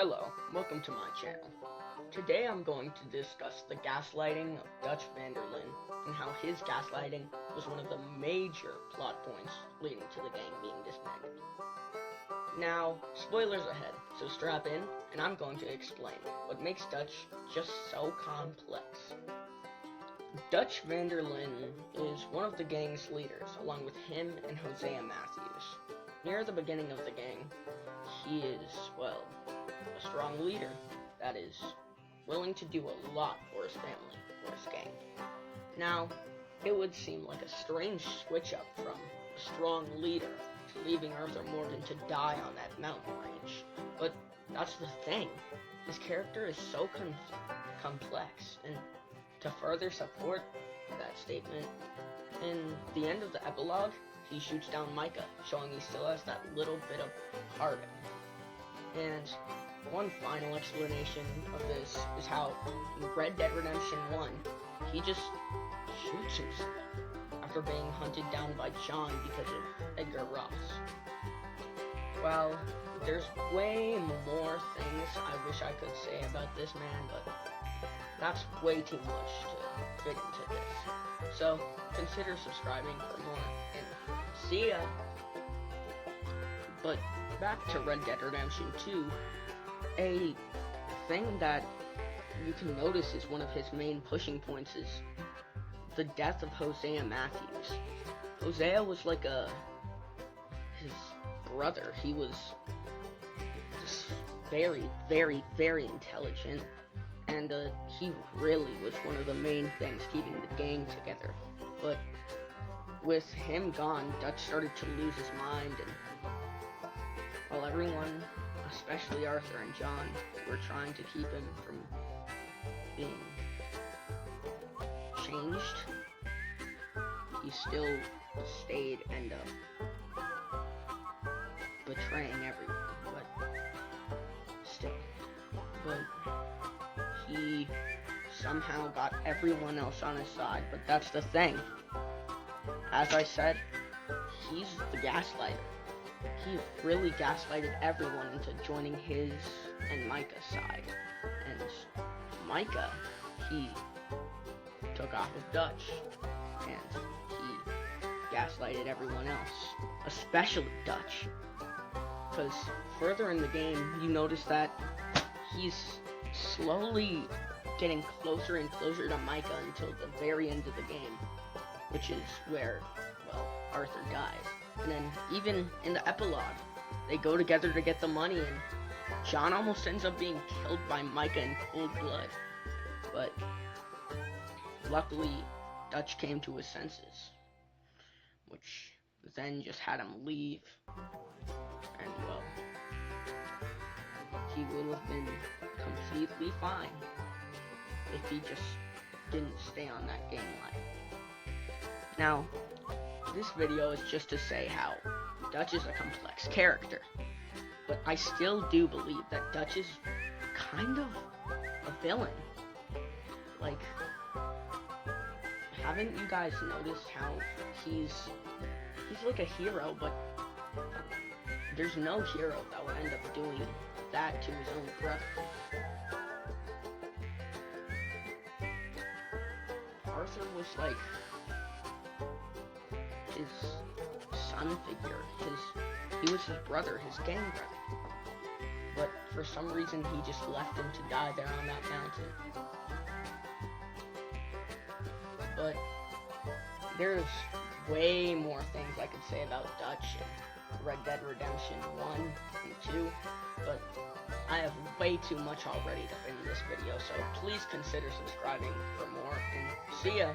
Hello, welcome to my channel. Today I'm going to discuss the gaslighting of Dutch van der Linde and how his gaslighting was one of the major plot points leading to the gang being disbanded. Now, spoilers ahead, so strap in and I'm going to explain what makes Dutch just so complex. Dutch van der Linde is one of the gang's leaders, along with him and Hosea Matthews. Near the beginning of the gang, he is, well, a strong leader that is willing to do a lot for his family or his gang. Now, it would seem like a strange switch up from a strong leader to leaving Arthur Morgan to die on that mountain range, but that's the thing. His character is so complex, and to further support that statement, in the end of the epilogue, he shoots down Micah, showing he still has that little bit of heart in him. And one final explanation of this is how in Red Dead Redemption 1, he just shoots himself after being hunted down by John because of Edgar Ross. Well, there's way more things I wish I could say about this man, but that's way too much to fit into this. So, consider subscribing for more, and see ya! But back to Red Dead Redemption 2, a thing that you can notice is one of his main pushing points is the death of Hosea Matthews. Hosea was like his brother. He was just very, very, very intelligent, and he really was one of the main things keeping the gang together. But with him gone, Dutch started to lose his mind, and while everyone, especially Arthur and John, were trying to keep him from being changed, he still stayed and betraying everyone, but he somehow got everyone else on his side. But that's the thing. As I said, he's the gaslighter. He really gaslighted everyone into joining his and Micah's side. And Micah, he took off with Dutch, and he gaslighted everyone else, especially Dutch. Because further in the game, you notice that he's slowly getting closer and closer to Micah until the very end of the game, which is where, well, Arthur dies. And then even in the epilogue, they go together to get the money, and John almost ends up being killed by Micah in cold blood. But luckily, Dutch came to his senses, which then just had him leave. And well, he would have been completely fine if he just didn't stay on that gang line. Now, this video is just to say how Dutch is a complex character, but I still do believe that Dutch is kind of a villain. Like, haven't you guys noticed how he's like a hero, but there's no hero that would end up doing that to his own brother. Arthur was like his son figure. He was his brother, his gang brother. But for some reason, he just left him to die there on that mountain. But there's way more things I could say about Dutch and Red Dead Redemption 1 and 2, but I have way too much already to fit in this video, so please consider subscribing for more, and see ya!